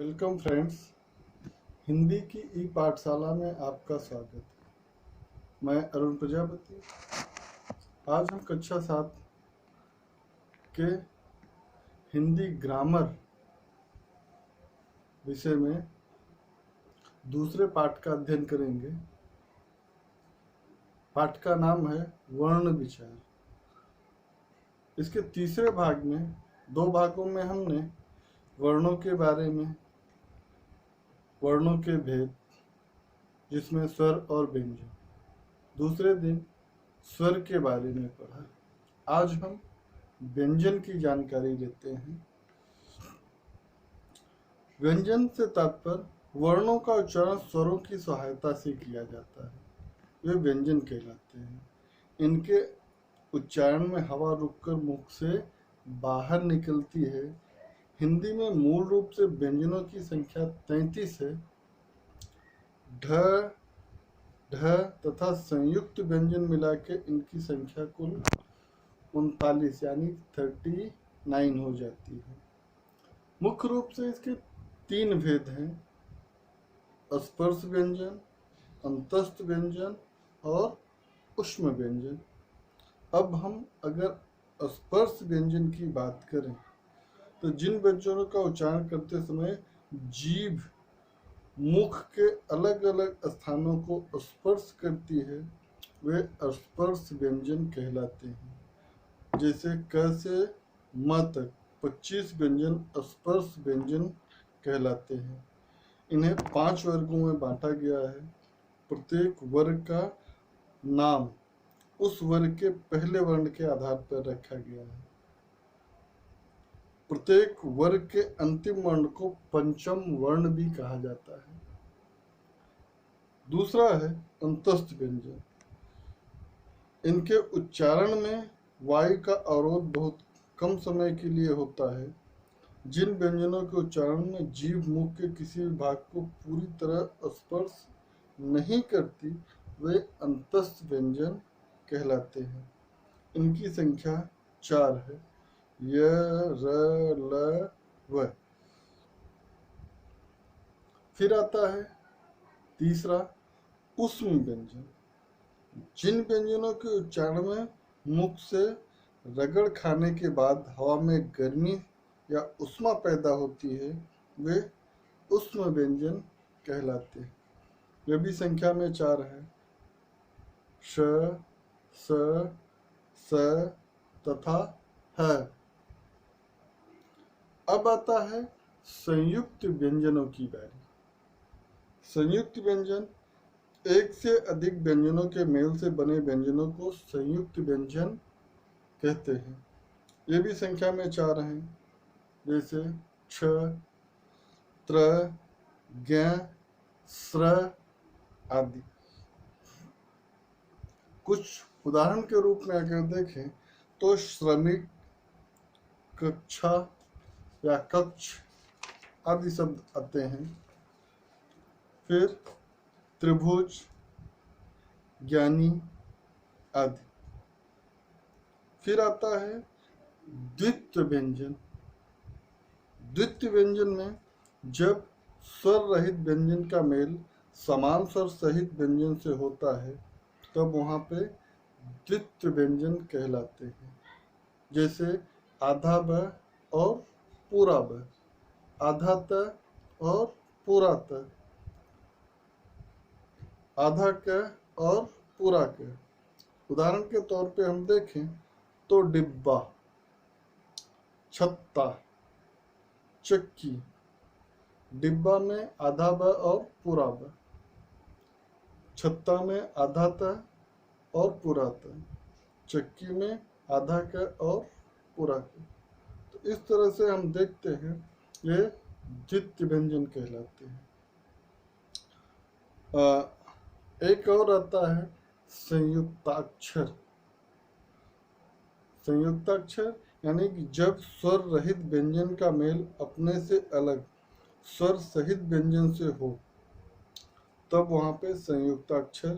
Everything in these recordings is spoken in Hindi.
Welcome friends. हिंदी की ई पाठशाला में आपका स्वागत है। मैं अरुण प्रजापति। आज हम कक्षा 7 के हिंदी ग्रामर विषय में दूसरे पाठ का अध्ययन करेंगे। पाठ का नाम है वर्ण विचार। इसके तीसरे भाग में, दो भागों में हमने वर्णों के बारे में, वर्णों के भेद जिसमें स्वर और व्यंजन, दूसरे दिन स्वर के बारे में पढ़ा। आज हम व्यंजन की जानकारी लेते हैं। व्यंजन से तात्पर्य वर्णों का उच्चारण स्वरों की सहायता से किया जाता है, वे व्यंजन कहलाते हैं। इनके उच्चारण में हवा रुककर मुख से बाहर निकलती है। हिंदी में मूल रूप से व्यंजनों की संख्या 33 है। ढ, ढ तथा संयुक्त व्यंजन मिला के इनकी संख्या कुल 39 यानी 39 हो जाती है। मुख्य रूप से इसके 3 भेद हैं: स्पर्श व्यंजन, अंतस्थ व्यंजन और ऊष्म व्यंजन। अब हम अगर स्पर्श व्यंजन की बात करें तो जिन व्यंजनों का उच्चारण करते समय जीभ मुख के अलग अलग स्थानों को स्पर्श करती है, वे स्पर्श व्यंजन कहलाते हैं। जैसे क से म तक 25 व्यंजन स्पर्श व्यंजन कहलाते हैं। इन्हें 5 वर्गों में बांटा गया है। प्रत्येक वर्ग का नाम उस वर्ग के पहले वर्ण के आधार पर रखा गया है। प्रत्येक वर्ग के अंतिम वर्ण को पंचम वर्ण भी कहा जाता है। दूसरा है अंतस्थ व्यंजन। इनके उच्चारण में वायु का अवरोध बहुत कम समय के लिए होता है। जिन व्यंजनों के उच्चारण में जीभ मुख के किसी भी भाग को पूरी तरह स्पर्श नहीं करती, वे अंतस्थ व्यंजन कहलाते हैं। इनकी संख्या 4 है: य, र, ल, व। फिर आता है तीसरा ऊष्म व्यंजन। जिन व्यंजनों के उच्चारण में मुख से रगड़ खाने के बाद हवा में गर्मी या ऊष्मा पैदा होती है, वे ऊष्म व्यंजन कहलाते हैं। वे भी संख्या में 4 है: श, स, स तथा ह। अब आता है संयुक्त व्यंजनों की बारी। संयुक्त व्यंजन एक से अधिक व्यंजनों के मेल से बने व्यंजनों को संयुक्त व्यंजन कहते हैं। ये भी संख्या में 4 हैं, जैसे छ, त्र, ज्ञ, स्र आदि। कुछ उदाहरण के रूप में अगर देखें तो श्रमिक, कक्षा या कक्ष आदि शब्द आते हैं। फिर त्रिभुज, ज्ञानी आदि। फिर आता है द्वित्व व्यंजन। द्वित्व व्यंजन में जब स्वर रहित व्यंजन का मेल समान स्वर सहित व्यंजन से होता है, तब वहाँ पे द्वित्व व्यंजन कहलाते हैं। जैसे आधा ब और पूरा ब, आधा त और पूरा त, आधा क और पूरा क। उदाहरण के तौर पे हम देखें तो डिब्बा, छत्ता, चक्की। डिब्बा में आधा ब और पूरा ब, छत्ता में आधा त और पूरा त, चक्की में आधा क और पूरा क। तो इस तरह से हम देखते हैं ये द्वित्व व्यंजन कहलाते हैं। एक और आता है संयुक्ताक्षर। संयुक्ताक्षर यानी कि जब स्वर रहित व्यंजन का मेल अपने से अलग स्वर सहित व्यंजन से हो, तब वहाँ पे संयुक्ताक्षर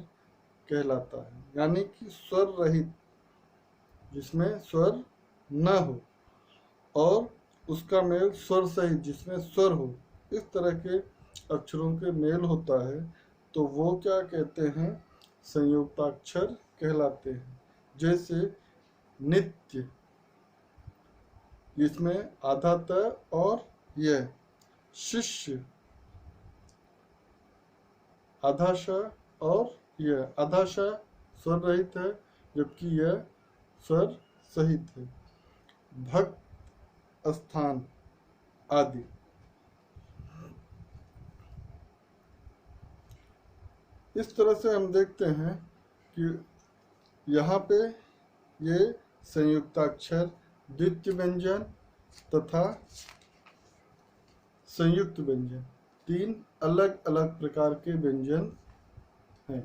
कहलाता है। यानी कि स्वर रहित, जिसमें स्वर न हो, और उसका मेल स्वर सहित, जिसमें स्वर हो, इस तरह के अक्षरों के मेल होता है तो वो क्या कहते हैं, संयुक्ताक्षर कहलाते हैं। जैसे नित्य, इसमें आधा त और यह, शिष्य आधा श और यह, आधा श स्वर रहित है जबकि यह स्वर सहित है। भक्त, स्थान आदि। इस तरह से हम देखते हैं कि यहाँ पे ये संयुक्ताक्षर, द्वितीय व्यंजन तथा संयुक्त व्यंजन, तीन अलग अलग प्रकार के व्यंजन हैं।